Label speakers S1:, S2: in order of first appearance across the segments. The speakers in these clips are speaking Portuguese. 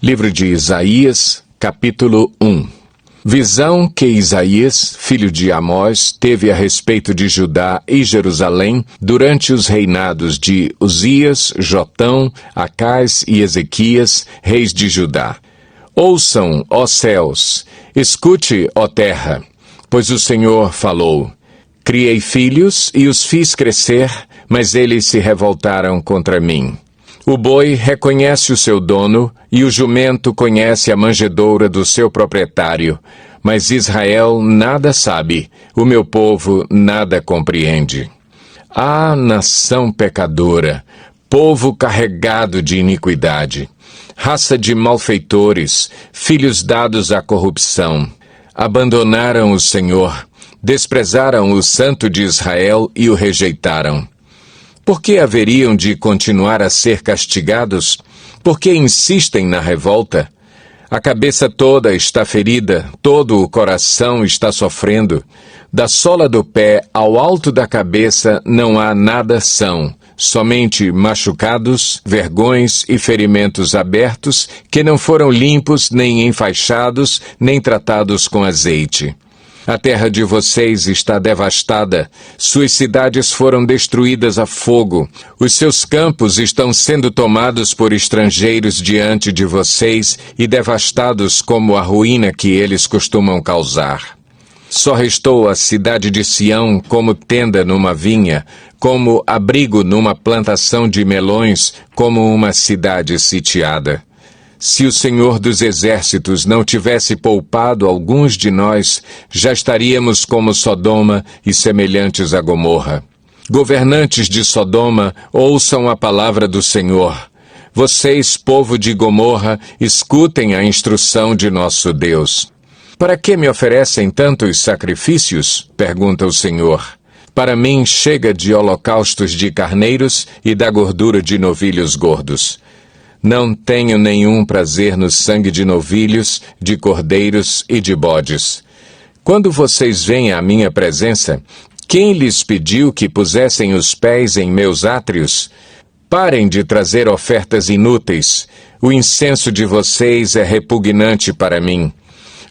S1: Livro de Isaías, capítulo 1. Visão que Isaías, filho de Amós, teve a respeito de Judá e Jerusalém durante os reinados de Uzias, Jotão, Acás e Ezequias, reis de Judá. Ouçam, ó céus, escute, ó terra, pois o Senhor falou. Criei filhos e os fiz crescer, mas eles se revoltaram contra mim. O boi reconhece o seu dono, e o jumento conhece a manjedoura do seu proprietário. Mas Israel nada sabe, o meu povo nada compreende. Ah, nação pecadora, povo carregado de iniquidade, raça de malfeitores, filhos dados à corrupção. Abandonaram o Senhor, desprezaram o Santo de Israel e o rejeitaram. Por que haveriam de continuar a ser castigados? Por que insistem na revolta? A cabeça toda está ferida, todo o coração está sofrendo. Da sola do pé ao alto da cabeça não há nada são, somente machucados, vergões e ferimentos abertos que não foram limpos, nem enfaixados, nem tratados com azeite. A terra de vocês está devastada, suas cidades foram destruídas a fogo, os seus campos estão sendo tomados por estrangeiros diante de vocês e devastados como a ruína que eles costumam causar. Só restou a cidade de Sião como tenda numa vinha, como abrigo numa plantação de melões, como uma cidade sitiada. Se o Senhor dos Exércitos não tivesse poupado alguns de nós, já estaríamos como Sodoma e semelhantes a Gomorra. Governantes de Sodoma, ouçam a palavra do Senhor. Vocês, povo de Gomorra, escutem a instrução de nosso Deus. Para que me oferecem tantos sacrifícios? Pergunta o Senhor. Para mim chega de holocaustos de carneiros e da gordura de novilhos gordos. Não tenho nenhum prazer no sangue de novilhos, de cordeiros e de bodes. Quando vocês vêm à minha presença, quem lhes pediu que pusessem os pés em meus átrios? Parem de trazer ofertas inúteis. O incenso de vocês é repugnante para mim.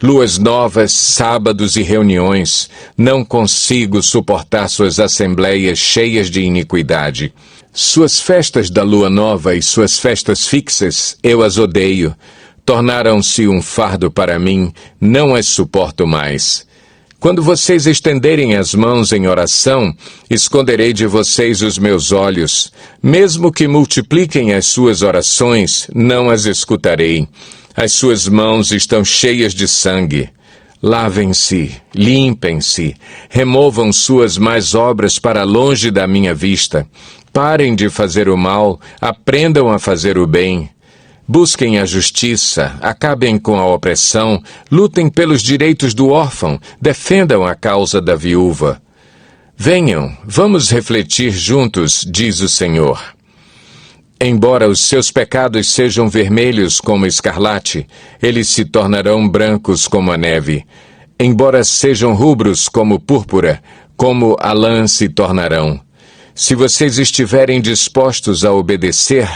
S1: Luas novas, sábados e reuniões. Não consigo suportar suas assembleias cheias de iniquidade. Suas festas da lua nova e suas festas fixas, eu as odeio. Tornaram-se um fardo para mim, não as suporto mais. Quando vocês estenderem as mãos em oração, esconderei de vocês os meus olhos. Mesmo que multipliquem as suas orações, não as escutarei. As suas mãos estão cheias de sangue. Lavem-se, limpem-se, removam suas más obras para longe da minha vista. Parem de fazer o mal, aprendam a fazer o bem. Busquem a justiça, acabem com a opressão, lutem pelos direitos do órfão, defendam a causa da viúva. Venham, vamos refletir juntos, diz o Senhor. Embora os seus pecados sejam vermelhos como escarlate, eles se tornarão brancos como a neve. Embora sejam rubros como púrpura, como a lã se tornarão. Se vocês estiverem dispostos a obedecer,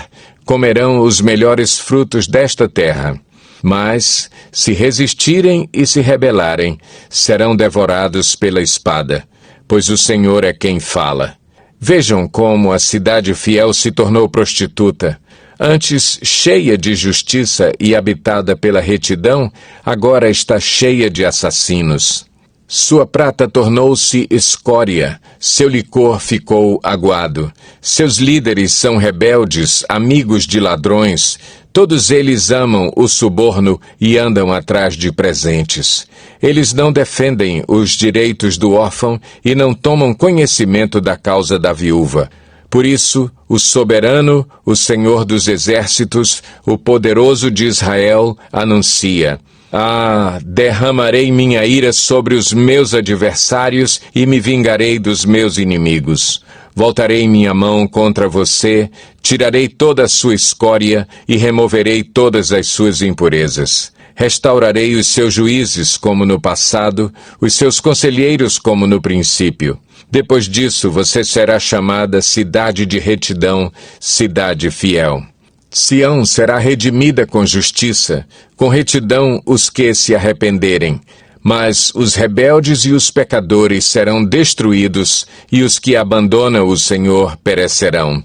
S1: comerão os melhores frutos desta terra. Mas, se resistirem e se rebelarem, serão devorados pela espada, pois o Senhor é quem fala. Vejam como a cidade fiel se tornou prostituta. Antes cheia de justiça e habitada pela retidão, agora está cheia de assassinos. Sua prata tornou-se escória, seu licor ficou aguado. Seus líderes são rebeldes, amigos de ladrões. Todos eles amam o suborno e andam atrás de presentes. Eles não defendem os direitos do órfão e não tomam conhecimento da causa da viúva. Por isso, o soberano, o Senhor dos Exércitos, o poderoso de Israel, anuncia: Ah, derramarei minha ira sobre os meus adversários e me vingarei dos meus inimigos. Voltarei minha mão contra você, tirarei toda a sua escória e removerei todas as suas impurezas. Restaurarei os seus juízes como no passado, os seus conselheiros como no princípio. Depois disso, você será chamada cidade de retidão, cidade fiel. Sião será redimida com justiça, com retidão os que se arrependerem. Mas os rebeldes e os pecadores serão destruídos, e os que abandonam o Senhor perecerão.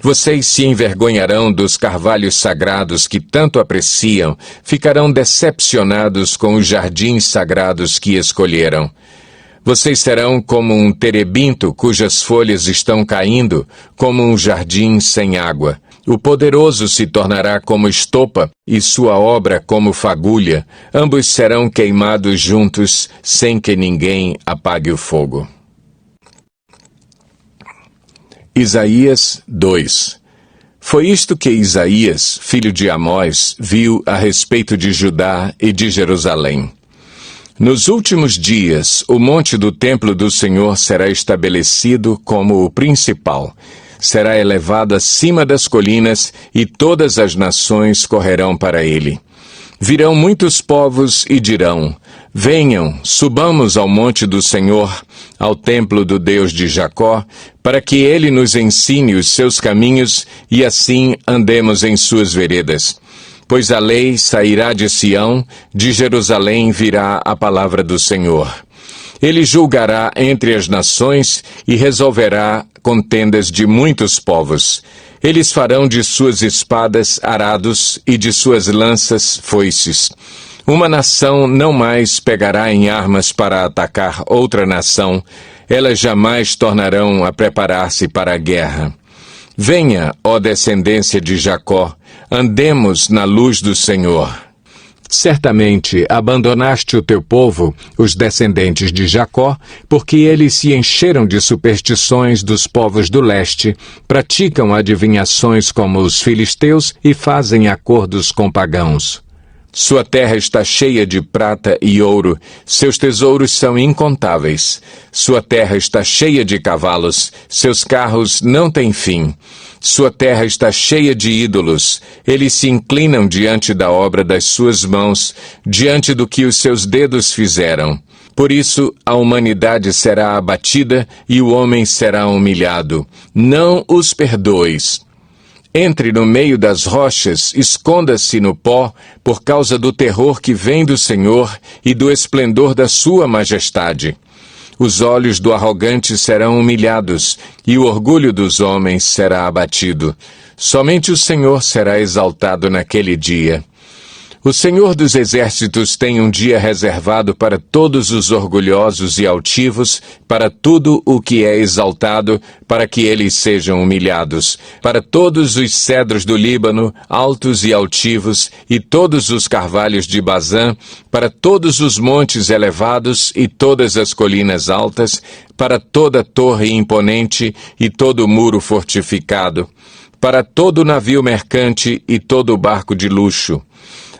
S1: Vocês se envergonharão dos carvalhos sagrados que tanto apreciam, ficarão decepcionados com os jardins sagrados que escolheram. Vocês serão como um terebinto cujas folhas estão caindo, como um jardim sem água. O poderoso se tornará como estopa e sua obra como fagulha. Ambos serão queimados juntos, sem que ninguém apague o fogo. Isaías 2. Foi isto que Isaías, filho de Amós, viu a respeito de Judá e de Jerusalém. Nos últimos dias, o monte do templo do Senhor será estabelecido como o principal. Será elevado acima das colinas, e todas as nações correrão para ele. Virão muitos povos e dirão: venham, subamos ao monte do Senhor, ao templo do Deus de Jacó, para que ele nos ensine os seus caminhos, e assim andemos em suas veredas. Pois a lei sairá de Sião, de Jerusalém virá a palavra do Senhor. Ele julgará entre as nações e resolverá contendas de muitos povos. Eles farão de suas espadas arados e de suas lanças foices. Uma nação não mais pegará em armas para atacar outra nação. Elas jamais tornarão a preparar-se para a guerra. Venha, ó descendência de Jacó, andemos na luz do Senhor. Certamente abandonaste o teu povo, os descendentes de Jacó, porque eles se encheram de superstições dos povos do leste, praticam adivinhações como os filisteus e fazem acordos com pagãos. Sua terra está cheia de prata e ouro, seus tesouros são incontáveis. Sua terra está cheia de cavalos, seus carros não têm fim. Sua terra está cheia de ídolos, eles se inclinam diante da obra das suas mãos, diante do que os seus dedos fizeram. Por isso, a humanidade será abatida e o homem será humilhado. Não os perdoes. Entre no meio das rochas, esconda-se no pó, por causa do terror que vem do Senhor e do esplendor da sua majestade. Os olhos do arrogante serão humilhados, e o orgulho dos homens será abatido. Somente o Senhor será exaltado naquele dia. O Senhor dos Exércitos tem um dia reservado para todos os orgulhosos e altivos, para tudo o que é exaltado, para que eles sejam humilhados, para todos os cedros do Líbano, altos e altivos, e todos os carvalhos de Bazã, para todos os montes elevados e todas as colinas altas, para toda torre imponente e todo muro fortificado, para todo navio mercante e todo barco de luxo.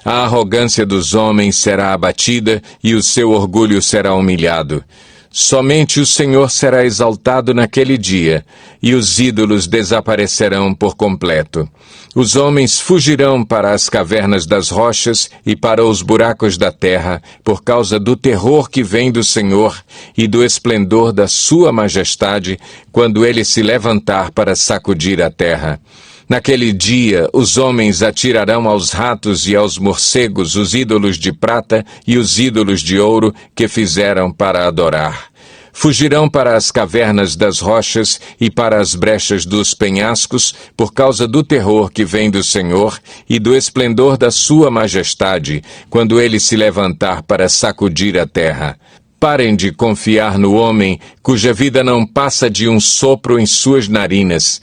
S1: A arrogância dos homens será abatida e o seu orgulho será humilhado. Somente o Senhor será exaltado naquele dia, e os ídolos desaparecerão por completo. Os homens fugirão para as cavernas das rochas e para os buracos da terra, por causa do terror que vem do Senhor e do esplendor da sua majestade, quando ele se levantar para sacudir a terra. Naquele dia, os homens atirarão aos ratos e aos morcegos os ídolos de prata e os ídolos de ouro que fizeram para adorar. Fugirão para as cavernas das rochas e para as brechas dos penhascos, por causa do terror que vem do Senhor e do esplendor da sua majestade, quando ele se levantar para sacudir a terra. Parem de confiar no homem, cuja vida não passa de um sopro em suas narinas.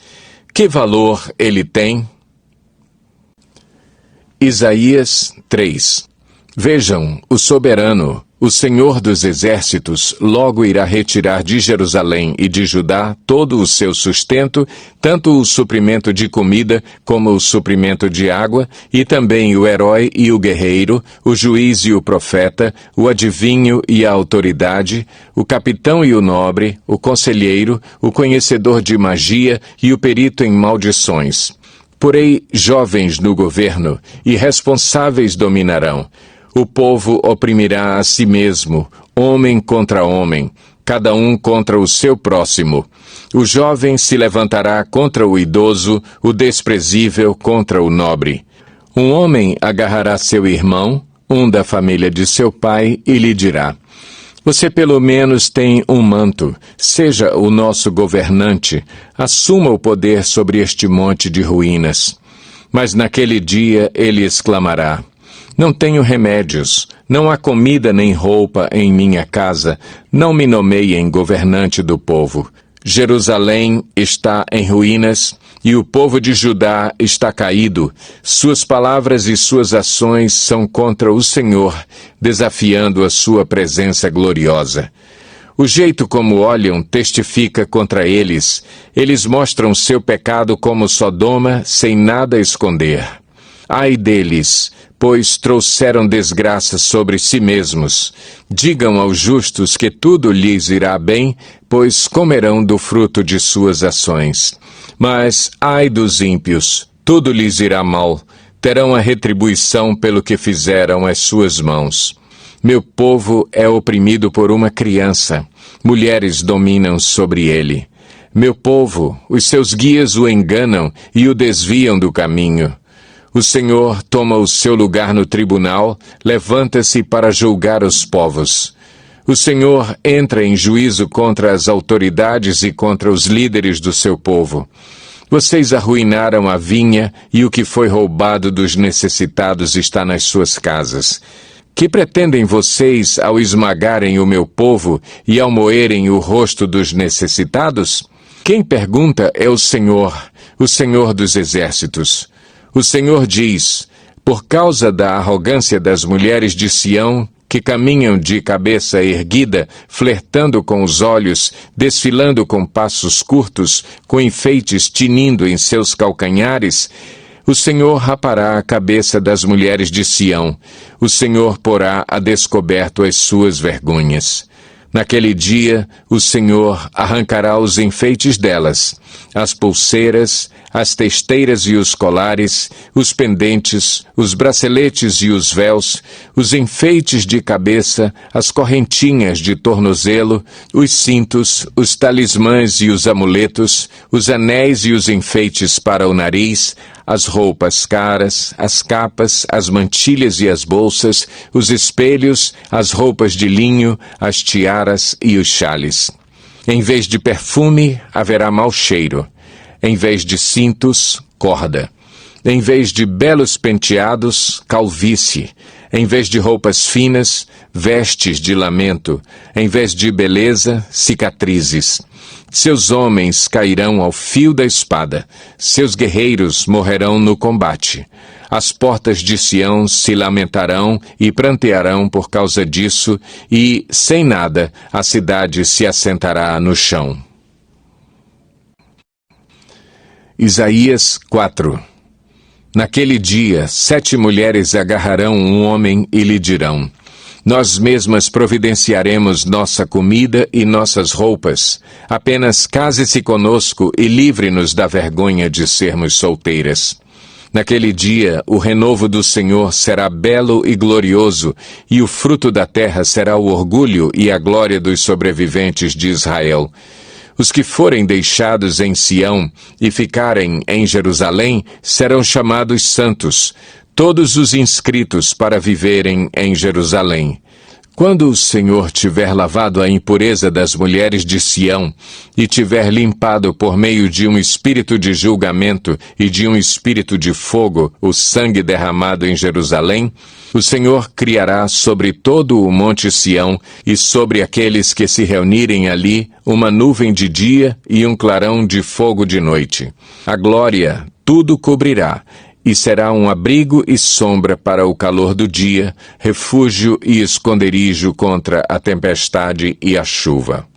S1: Que valor ele tem? Isaías 3. Vejam, o soberano, o Senhor dos Exércitos, logo irá retirar de Jerusalém e de Judá todo o seu sustento, tanto o suprimento de comida como o suprimento de água, e também o herói e o guerreiro, o juiz e o profeta, o adivinho e a autoridade, o capitão e o nobre, o conselheiro, o conhecedor de magia e o perito em maldições. Porém, jovens no governo e responsáveis dominarão. O povo oprimirá a si mesmo, homem contra homem. cada um contra o seu próximo. O jovem se levantará contra o idoso, o desprezível contra o nobre. Um homem agarrará seu irmão, um da família de seu pai, e lhe dirá: você pelo menos tem um manto, seja o nosso governante, assuma o poder sobre este monte de ruínas. Mas naquele dia ele exclamará: não tenho remédios, não há comida nem roupa em minha casa, não me nomeiem governante do povo. Jerusalém está em ruínas e o povo de Judá está caído. Suas palavras e suas ações são contra o Senhor, desafiando a sua presença gloriosa. O jeito como olham testifica contra eles. Eles mostram seu pecado como Sodoma, sem nada esconder. Ai deles, pois trouxeram desgraça sobre si mesmos. Digam aos justos que tudo lhes irá bem, pois comerão do fruto de suas ações. Mas, ai dos ímpios, tudo lhes irá mal, terão a retribuição pelo que fizeram as suas mãos. Meu povo é oprimido por uma criança, mulheres dominam sobre ele. Meu povo, os seus guias o enganam e o desviam do caminho. O Senhor toma o seu lugar no tribunal, levanta-se para julgar os povos. O Senhor entra em juízo contra as autoridades e contra os líderes do seu povo. Vocês arruinaram a vinha e o que foi roubado dos necessitados está nas suas casas. Que pretendem vocês ao esmagarem o meu povo e ao moerem o rosto dos necessitados? Quem pergunta é o Senhor dos exércitos. O Senhor diz: por causa da arrogância das mulheres de Sião, que caminham de cabeça erguida, flertando com os olhos, desfilando com passos curtos, com enfeites tinindo em seus calcanhares, o Senhor rapará a cabeça das mulheres de Sião. O Senhor porá a descoberto as suas vergonhas. Naquele dia, o Senhor arrancará os enfeites delas, as pulseiras, as testeiras e os colares, os pendentes, os braceletes e os véus, os enfeites de cabeça, as correntinhas de tornozelo, os cintos, os talismãs e os amuletos, os anéis e os enfeites para o nariz, as roupas caras, as capas, as mantilhas e as bolsas, os espelhos, as roupas de linho, as tiaras e os xales. Em vez de perfume, haverá mau cheiro. Em vez de cintos, corda. Em vez de belos penteados, calvície. Em vez de roupas finas, vestes de lamento. Em vez de beleza, cicatrizes. Seus homens cairão ao fio da espada. Seus guerreiros morrerão no combate. As portas de Sião se lamentarão e prantearão por causa disso, e, sem nada, a cidade se assentará no chão. Isaías 4. Naquele dia, 7 mulheres agarrarão um homem e lhe dirão: nós mesmas providenciaremos nossa comida e nossas roupas. Apenas case-se conosco e livre-nos da vergonha de sermos solteiras. Naquele dia, o renovo do Senhor será belo e glorioso, e o fruto da terra será o orgulho e a glória dos sobreviventes de Israel. Os que forem deixados em Sião e ficarem em Jerusalém serão chamados santos, todos os inscritos para viverem em Jerusalém. Quando o Senhor tiver lavado a impureza das mulheres de Sião e tiver limpado por meio de um espírito de julgamento e de um espírito de fogo o sangue derramado em Jerusalém, o Senhor criará sobre todo o monte Sião e sobre aqueles que se reunirem ali uma nuvem de dia e um clarão de fogo de noite. A glória tudo cobrirá, e será um abrigo e sombra para o calor do dia, refúgio e esconderijo contra a tempestade e a chuva.